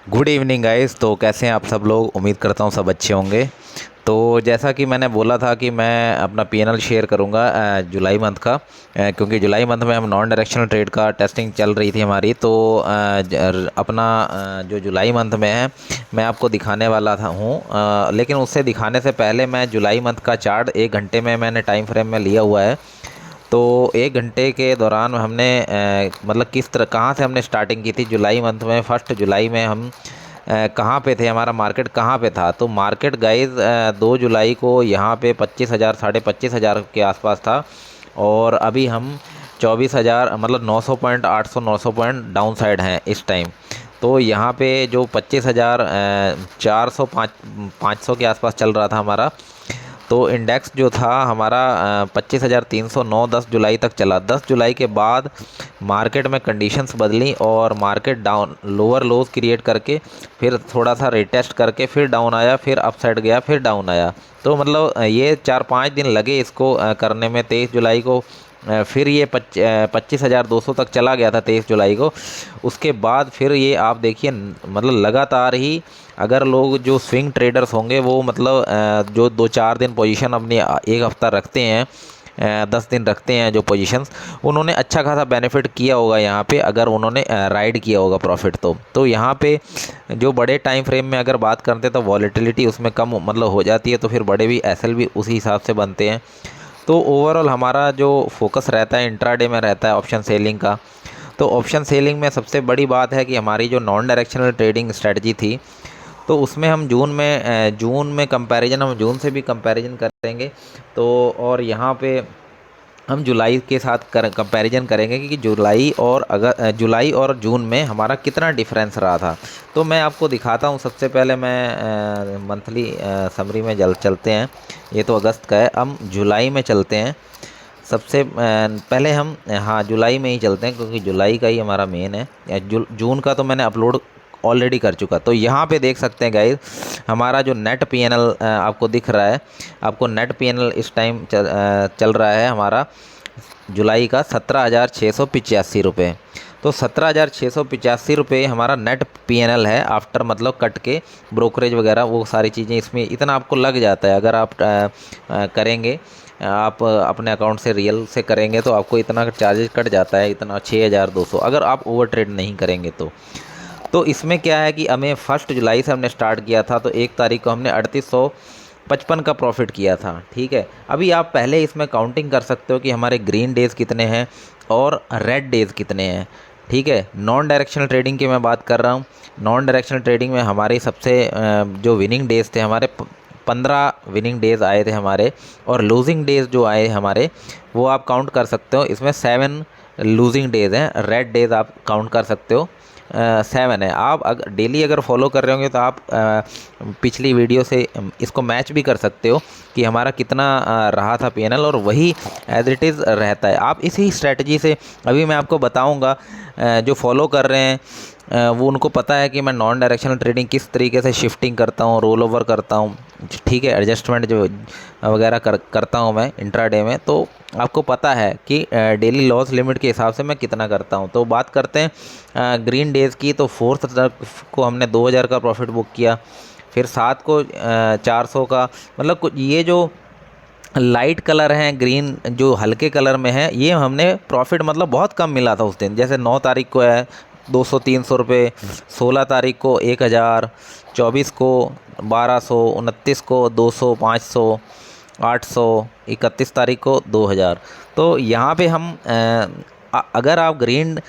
Good evening guys. तो कैसे हैं आप सब लोग? उम्मीद करता हूँ सब अच्छे होंगे। तो जैसा कि मैंने बोला था कि मैं अपना पीएनएल शेयर करूंगा जुलाई मंथ का, क्योंकि जुलाई मंथ में हम नॉन डायरेक्शनल ट्रेड का टेस्टिंग चल रही थी हमारी। तो अपना जो जुलाई मंथ में है मैं आपको दिखाने वाला था लेकिन उससे दिखाने से पहले मैं जुलाई मंथ का चार्ट 1 घंटे में मैंने टाइम फ्रेम में लिया हुआ है। तो 1 घंटे के दौरान हमने मतलब किस तरह कहाँ से हमने स्टार्टिंग की थी जुलाई मंथ में। 1 जुलाई में हम कहाँ पे थे, हमारा मार्केट कहाँ पे था? तो मार्केट गाइज 2 जुलाई को यहाँ पे 25,000 25,500 के आसपास था। और अभी हम 24,000 मतलब 900 पॉइंट 800 900 पॉइंट डाउन साइड हैं इस टाइम। तो यहाँ पे जो 25,000 400 500 के आसपास चल रहा था हमारा। तो इंडेक्स जो था हमारा 25,309 10 जुलाई तक चला। 10 जुलाई के बाद मार्केट में कंडीशंस बदली और मार्केट डाउन लोअर लोज क्रिएट करके फिर थोड़ा सा रिटेस्ट करके फिर डाउन आया, फिर अपसाइड गया, फिर डाउन आया। तो मतलब ये 4-5 दिन लगे इसको करने में। 23 जुलाई को फिर ये 25,200 तक चला गया था 23 जुलाई को। उसके बाद फिर ये आप देखिए मतलब लगातार ही अगर लोग जो स्विंग ट्रेडर्स होंगे वो मतलब जो 2-4 दिन पोजीशन अपनी एक हफ्ता रखते हैं, 10 दिन रखते हैं जो पोजीशंस, उन्होंने अच्छा खासा बेनिफिट किया होगा यहाँ पे अगर उन्होंने राइड किया होगा प्रॉफिट। तो यहाँ पे जो बड़े टाइम फ्रेम में अगर बात करते हैं तो वॉलेटिलिटी उसमें कम मतलब हो जाती है, तो फिर बड़े भी एसएल भी उसी हिसाब से बनते हैं। तो ओवरऑल हमारा जो फोकस रहता है इंट्राडे में रहता है ऑप्शन सेलिंग का। तो ऑप्शन सेलिंग में सबसे बड़ी बात है कि हमारी जो नॉन डायरेक्शनल ट्रेडिंग स्ट्रेटजी थी, तो उसमें हम जून में कंपैरिजन, हम जून से भी कंपैरिजन करेंगे। तो और यहाँ पे हम जुलाई के साथ कंपैरिजन करेंगे कि जुलाई और जून में हमारा कितना डिफरेंस रहा था। तो मैं आपको दिखाता हूँ। सबसे पहले मैं मंथली समरी में चलते हैं। ये तो अगस्त का है, हम जुलाई में चलते हैं। सबसे पहले हम हाँ जुलाई में ही चलते हैं क्योंकि जुलाई का ही हमारा मेन है। जून का तो मैंने अपलोड ऑलरेडी कर चुका। तो यहाँ पे देख सकते हैं गाइस हमारा जो नेट पीएनएल आपको दिख रहा है। आपको नेट पीएनएल इस टाइम चल रहा है हमारा जुलाई का 17,685 रुपये। तो 17,685 रुपये हमारा नेट पीएनएल है आफ्टर मतलब कट के ब्रोकरेज वगैरह वो सारी चीज़ें, इसमें इतना आपको लग जाता है। अगर आप करेंगे, आप अपने अकाउंट से रियल से करेंगे तो आपको इतना चार्जेस कट जाता है, इतना 6,200 अगर आप ओवर ट्रेड नहीं करेंगे तो इसमें क्या है कि हमें 1 जुलाई से हमने स्टार्ट किया था। तो 1 तारीख को हमने 3855 का प्रॉफिट किया था। ठीक है, अभी आप पहले इसमें काउंटिंग कर सकते हो कि हमारे ग्रीन डेज़ कितने हैं और रेड डेज़ कितने हैं। ठीक है, नॉन डायरेक्शनल ट्रेडिंग की मैं बात कर रहा हूँ। नॉन डायरेक्शनल ट्रेडिंग में हमारे सबसे जो विनिंग डेज़ थे हमारे 15 विनिंग डेज़ आए थे हमारे। और लूजिंग डेज़ जो आए हमारे वो आप काउंट कर सकते हो। इसमें 7 लूजिंग डेज़ हैं, रेड डेज़ आप काउंट कर सकते हो 7 है। आप अगर डेली अगर फॉलो कर रहे होंगे तो आप पिछली वीडियो से इसको मैच भी कर सकते हो कि हमारा कितना रहा था पीएनएल, और वही एज इट इज़ रहता है। आप इसी स्ट्रेटजी से अभी मैं आपको बताऊंगा। जो फॉलो कर रहे हैं वो उनको पता है कि मैं नॉन डायरेक्शनल ट्रेडिंग किस तरीके से शिफ्टिंग करता हूँ, रोल ओवर करता हूँ। ठीक है, एडजस्टमेंट जो वगैरह करता हूँ मैं इंट्राडे में। तो आपको पता है कि डेली लॉस लिमिट के हिसाब से मैं कितना करता हूँ। तो बात करते हैं ग्रीन डेज़ की। तो 4 को हमने 2,000 का प्रॉफिट बुक किया। फिर 7 को 400 का, मतलब ये जो लाइट कलर हैं ग्रीन जो हल्के कलर में है, ये हमने प्रॉफिट मतलब बहुत कम मिला था उस दिन। जैसे 9 तारीख को है 200-300 रुपये, 16 तारीख को 1,000, 24 को 1,200, 29 को 200, 500, 800, 31 तारीख को 2,000। तो यहाँ पे हम अगर आप ग्रीन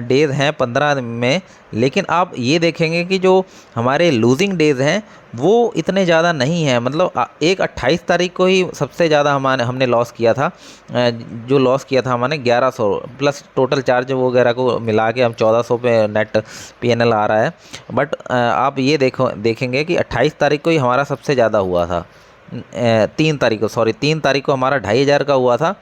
डेज़ हैं 15 में, लेकिन आप ये देखेंगे कि जो हमारे लूजिंग डेज़ हैं वो इतने ज़्यादा नहीं है। मतलब एक 28 तारीख को ही सबसे ज़्यादा हमने लॉस किया था। जो लॉस किया था हमने 1,100 प्लस टोटल चार्ज वगैरह को मिला के हम 1,400 पे नेट पीएनएल आ रहा है। बट आप ये देखेंगे कि 28 तारीख को ही हमारा सबसे ज़्यादा हुआ था। 3 तारीख को हमारा 2,500 का हुआ था।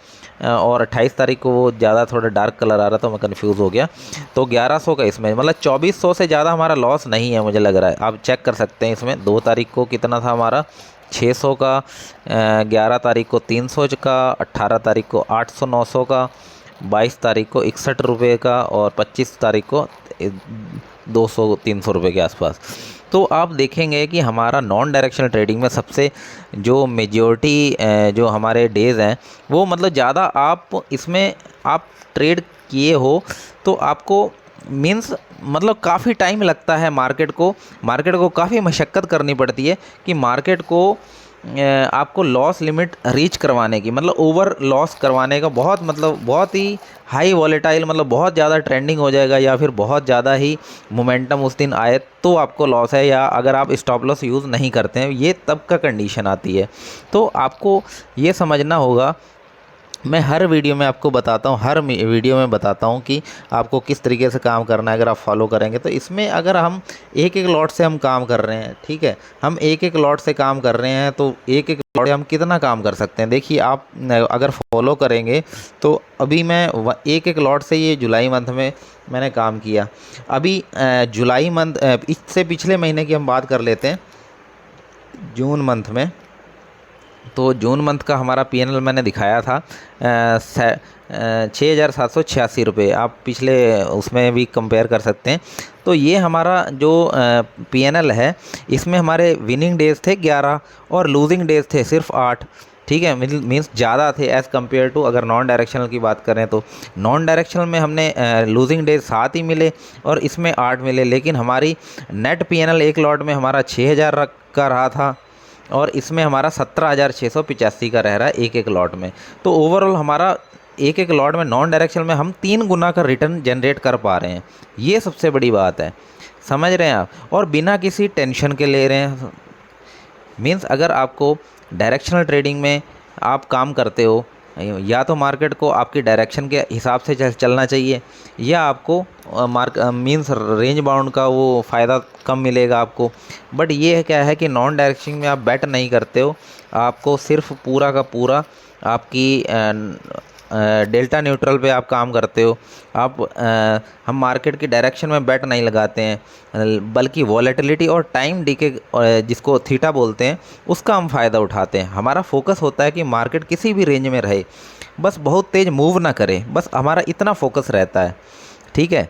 और 28 तारीख को वो ज़्यादा थोड़ा डार्क कलर आ रहा था, मैं कंफ्यूज हो गया। तो 1,100 का इसमें मतलब 2,400 से ज़्यादा हमारा लॉस नहीं है मुझे लग रहा है। आप चेक कर सकते हैं इसमें 2 तारीख को कितना था हमारा 600 का, 11 तारीख को 300 का, 18 तारीख को 800-900 का, 22 तारीख को 61 रुपये का, और 25 तारीख को 200-300 रुपये के आसपास। तो आप देखेंगे कि हमारा नॉन डायरेक्शनल ट्रेडिंग में सबसे जो मेजॉरिटी जो हमारे डेज़ हैं वो मतलब ज़्यादा आप इसमें आप ट्रेड किए हो तो आपको मीन्स मतलब काफ़ी टाइम लगता है मार्केट को काफ़ी मशक्क़त करनी पड़ती है कि मार्केट को आपको लॉस लिमिट रीच करवाने की, मतलब ओवर लॉस करवाने का बहुत ही हाई वॉलेटाइल, मतलब बहुत ज़्यादा ट्रेंडिंग हो जाएगा या फिर बहुत ज़्यादा ही मोमेंटम उस दिन आए तो आपको लॉस है, या अगर आप स्टॉप लॉस यूज़ नहीं करते हैं, ये तब का कंडीशन आती है। तो आपको ये समझना होगा, मैं हर वीडियो में आपको बताता हूँ, हर वीडियो में बताता हूँ कि आपको किस तरीके से काम करना है। अगर आप फॉलो करेंगे तो इसमें अगर हम एक एक लॉट से हम काम कर रहे हैं, ठीक है, हम एक एक लॉट से काम कर रहे हैं तो एक एक लॉट से हम कितना काम कर सकते हैं। देखिए आप अगर फॉलो करेंगे तो अभी मैं एक एक लॉट से ये जुलाई मंथ में मैंने काम किया। अभी जुलाई मंथ, इससे पिछले महीने की हम बात कर लेते हैं, जून मंथ में। तो जून मंथ का हमारा पीएनएल मैंने दिखाया था 6,786 रुपये। आप पिछले उसमें भी कंपेयर कर सकते हैं। तो ये हमारा जो पीएनएल है इसमें हमारे विनिंग डेज थे 11 और लूजिंग डेज थे सिर्फ 8, ठीक है। मीन्स ज़्यादा थे एज़ कम्पेयर टू अगर नॉन डायरेक्शनल की बात करें तो। नॉन डायरेक्शनल में हमने लूजिंग डेज 7 ही मिले और इसमें 8 मिले, लेकिन हमारी नेट पीएनएल एक लॉट में हमारा 6,000 का रहा था और इसमें हमारा 17,685 का रह रहा है एक एक लॉट में। तो ओवरऑल हमारा एक एक लॉट में नॉन डायरेक्शनल में हम 3 गुना का रिटर्न जनरेट कर पा रहे हैं। ये सबसे बड़ी बात है, समझ रहे हैं आप, और बिना किसी टेंशन के ले रहे हैं। मीन्स अगर आपको डायरेक्शनल ट्रेडिंग में आप काम करते हो, या तो मार्केट को आपकी डायरेक्शन के हिसाब से चलना चाहिए, या आपको मीन्स रेंज बाउंड का वो फ़ायदा कम मिलेगा आपको। बट ये है क्या है कि नॉन डायरेक्शन में आप बेट नहीं करते हो, आपको सिर्फ पूरा का पूरा आपकी डेल्टा न्यूट्रल पे आप काम करते हो। आप हम मार्केट की डायरेक्शन में बेट नहीं लगाते हैं, बल्कि वॉलेटिलिटी और टाइम डीके जिसको थीटा बोलते हैं उसका हम फ़ायदा उठाते हैं। हमारा फोकस होता है कि मार्केट किसी भी रेंज में रहे, बस बहुत तेज़ मूव ना करे, बस हमारा इतना फोकस रहता है, ठीक है।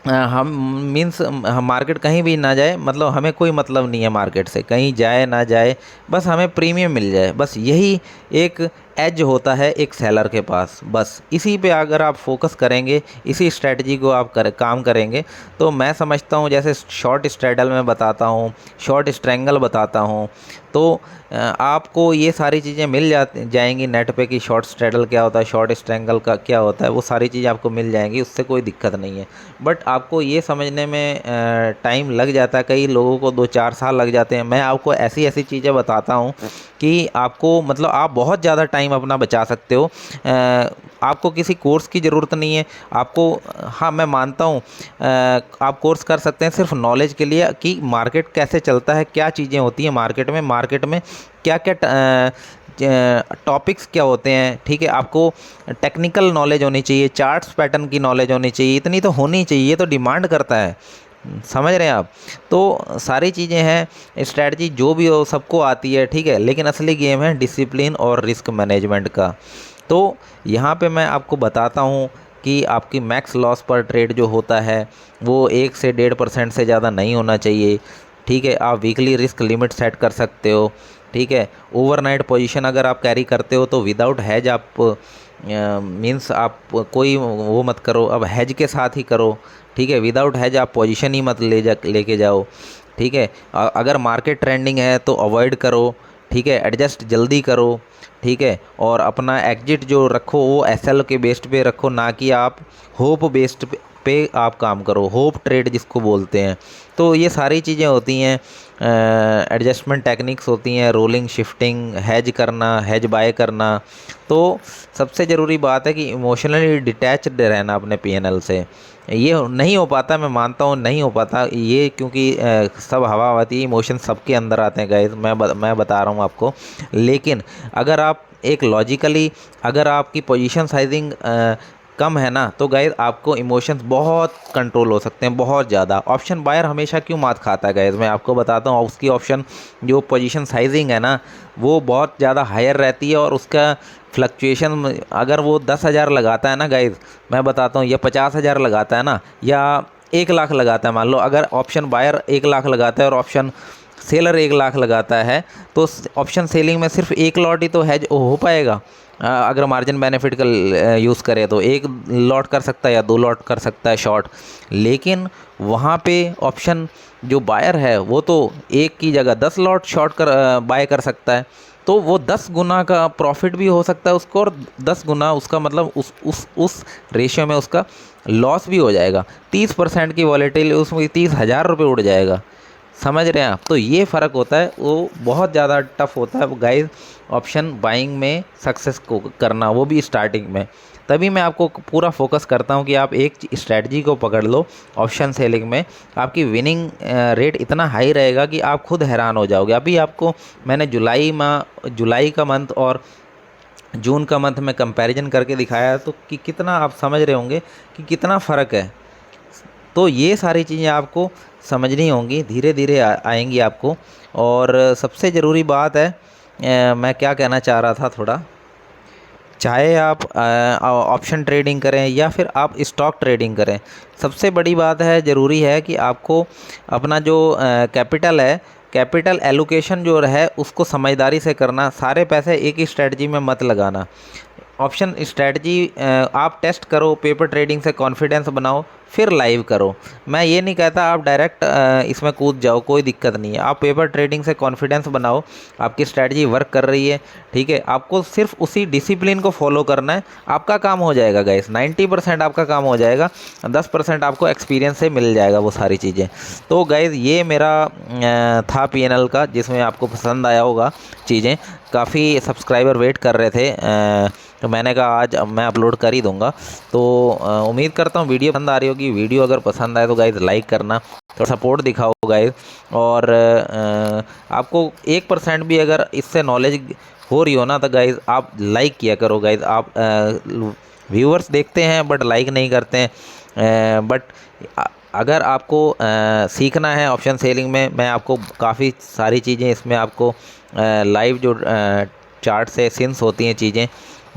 हम मीन्स हम मार्केट कहीं भी ना जाए, मतलब हमें कोई मतलब नहीं है मार्केट से, कहीं जाए ना जाए, बस हमें प्रीमियम मिल जाए, बस यही एक एज होता है एक सेलर के पास। बस इसी पे अगर आप फोकस करेंगे, इसी स्ट्रेटजी को आप काम करेंगे, तो मैं समझता हूँ जैसे शॉर्ट स्ट्रैडल में बताता हूँ, शॉर्ट स्ट्रैंगल बताता हूँ, तो आपको ये सारी चीज़ें मिल जाएंगी नेट पे कि शॉर्ट स्ट्रैडल क्या होता है, शॉर्ट स्ट्रैंगल का क्या होता है, वो सारी चीज़ें आपको मिल जाएंगी, उससे कोई दिक्कत नहीं है। बट आपको ये समझने में टाइम लग जाता है, कई लोगों को 2-4 साल लग जाते हैं। मैं आपको ऐसी ऐसी चीज़ें बताता हूँ कि आपको मतलब आप बहुत ज़्यादा टाइम अपना बचा सकते हो। आपको किसी कोर्स की ज़रूरत नहीं है आपको। हाँ, मैं मानता हूँ आप कोर्स कर सकते हैं सिर्फ नॉलेज के लिए कि मार्केट कैसे चलता है, क्या चीज़ें होती हैं मार्केट में क्या क्या टॉपिक्स क्या होते हैं, ठीक है। आपको टेक्निकल नॉलेज होनी चाहिए, चार्ट्स पैटर्न की नॉलेज होनी चाहिए, इतनी तो होनी चाहिए, ये तो डिमांड करता है, समझ रहे हैं आप। तो सारी चीज़ें हैं, स्ट्रैटेजी जो भी हो सबको आती है, ठीक है, लेकिन असली गेम है डिसिप्लिन और रिस्क मैनेजमेंट का। तो यहाँ पे मैं आपको बताता हूँ कि आपकी मैक्स लॉस पर ट्रेड जो होता है वो 1 से 1.5% से ज़्यादा नहीं होना चाहिए, ठीक है। आप वीकली रिस्क लिमिट सेट कर सकते हो, ठीक है। ओवरनाइट पोजीशन अगर आप कैरी करते हो तो विदाउट हैज आप मीन्स आप कोई वो मत करो, अब हैज के साथ ही करो, ठीक है। विदाउट हैज आप पोजीशन ही मत लेके जाओ, ठीक है। अगर मार्केट ट्रेंडिंग है तो अवॉइड करो, ठीक है। एडजस्ट जल्दी करो, ठीक है। और अपना एग्जिट जो रखो वो एसएल के बेस्ड पे रखो, ना कि आप होप बेस्ड पे आप काम करो, होप ट्रेड जिसको बोलते हैं। तो ये सारी चीज़ें होती हैं, एडजस्टमेंट टेक्निक्स होती हैं, रोलिंग, शिफ्टिंग, हैज करना, हैज बाय करना। तो सबसे ज़रूरी बात है कि इमोशनली डिटैच्ड रहना अपने पीएनएल से। ये नहीं हो पाता, मैं मानता हूँ नहीं हो पाता ये, क्योंकि सब हवा आती है, इमोशन सबके अंदर आते हैं गाइस, मैं बता रहा हूँ आपको। लेकिन अगर आप एक लॉजिकली अगर आपकी पोजीशन साइजिंग कम है ना, तो गाइस आपको इमोशंस बहुत कंट्रोल हो सकते हैं, बहुत ज़्यादा। ऑप्शन बायर हमेशा क्यों मात खाता है गाइस, मैं आपको बताता हूँ। उसकी ऑप्शन जो पोजीशन साइजिंग है ना वो बहुत ज़्यादा हायर रहती है, और उसका फ्लक्चुएशन अगर वो 10,000 लगाता है ना गाइस, मैं बताता हूँ, या 50,000 लगाता है ना, या 1 लाख लगाता है, मान लो अगर ऑप्शन बायर 1 लाख लगाता है और ऑप्शन सेलर 1 लाख लगाता है, तो ऑप्शन सेलिंग में सिर्फ 1 लॉट ही तो हैज हो पाएगा। अगर मार्जिन बेनिफिट का यूज़ करें तो 1 लॉट कर सकता है या 2 लॉट कर सकता है शॉर्ट। लेकिन वहाँ पे ऑप्शन जो बायर है वो तो 1 की जगह 10 लॉट शॉर्ट कर बाय कर सकता है। तो वो 10 गुना का प्रॉफिट भी हो सकता है उसको, और 10 गुना उसका मतलब उस रेशियो में उसका लॉस भी हो जाएगा। 30% की वॉलेटिल उसमें 30,000 रुपये उड़ जाएगा। समझ रहे हैं आप? तो ये फ़र्क होता है, वो बहुत ज़्यादा टफ होता है गाइस ऑप्शन बाइंग में सक्सेस को करना, वो भी स्टार्टिंग में। तभी मैं आपको पूरा फोकस करता हूँ कि आप एक स्ट्रैटेजी को पकड़ लो ऑप्शन सेलिंग में, आपकी विनिंग रेट इतना हाई रहेगा कि आप खुद हैरान हो जाओगे। अभी आपको मैंने जुलाई का मंथ और जून का मंथ में कंपैरिजन करके दिखाया है, तो कि कितना आप समझ रहे होंगे कि कितना फ़र्क है। तो ये सारी चीज़ें आपको समझनी होंगी, धीरे धीरे आएंगी आपको। और सबसे ज़रूरी बात है, मैं क्या कहना चाह रहा था थोड़ा, चाहे आप ऑप्शन ट्रेडिंग करें या फिर आप स्टॉक ट्रेडिंग करें, सबसे बड़ी बात है, ज़रूरी है कि आपको अपना जो कैपिटल है, कैपिटल एलोकेशन जो है उसको समझदारी से करना। सारे पैसे एक ही स्ट्रेटजी में मत लगाना। ऑप्शन स्ट्रेटजी आप टेस्ट करो, पेपर ट्रेडिंग से कॉन्फिडेंस बनाओ, फिर लाइव करो। मैं ये नहीं कहता आप डायरेक्ट इसमें कूद जाओ, कोई दिक्कत नहीं है। आप पेपर ट्रेडिंग से कॉन्फिडेंस बनाओ, आपकी स्ट्रेटजी वर्क कर रही है, ठीक है, आपको सिर्फ उसी डिसिप्लिन को फॉलो करना है, आपका काम हो जाएगा गाइस। 90% आपका काम हो जाएगा, 10% आपको एक्सपीरियंस से मिल जाएगा वो सारी चीज़ें। तो गाइस ये मेरा था PNL का, जिसमें आपको पसंद आया होगा चीज़ें। काफ़ी सब्सक्राइबर वेट कर रहे थे, तो मैंने कहा आज मैं अपलोड कर ही दूंगा। तो उम्मीद करता हूँ वीडियो पसंद आ रही होगी। वीडियो अगर पसंद आए तो गाइज़ लाइक करना, थोड़ा सपोर्ट दिखाओ गाइज़। और आपको 1% भी अगर इससे नॉलेज हो रही हो ना, तो गाइज़ आप लाइक किया करो गाइज़। आप व्यूअर्स देखते हैं बट लाइक नहीं करते हैं। बट अगर आपको सीखना है ऑप्शन सेलिंग में, मैं आपको काफ़ी सारी चीज़ें इसमें आपको लाइव जो चार्ट से सिंस होती हैं चीज़ें,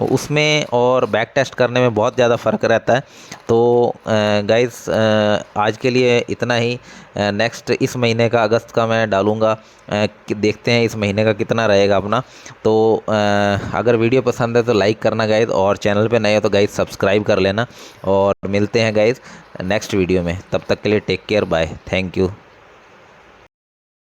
उसमें और बैक टेस्ट करने में बहुत ज़्यादा फ़र्क रहता है। तो गाइस आज के लिए इतना ही। नेक्स्ट इस महीने का अगस्त का मैं डालूँगा, देखते हैं इस महीने का कितना रहेगा अपना। तो अगर वीडियो पसंद है तो लाइक करना गाइस, और चैनल पे नए हो तो गाइस सब्सक्राइब कर लेना। और मिलते हैं गाइस नेक्स्ट वीडियो में, तब तक के लिए take care, bye, thank you.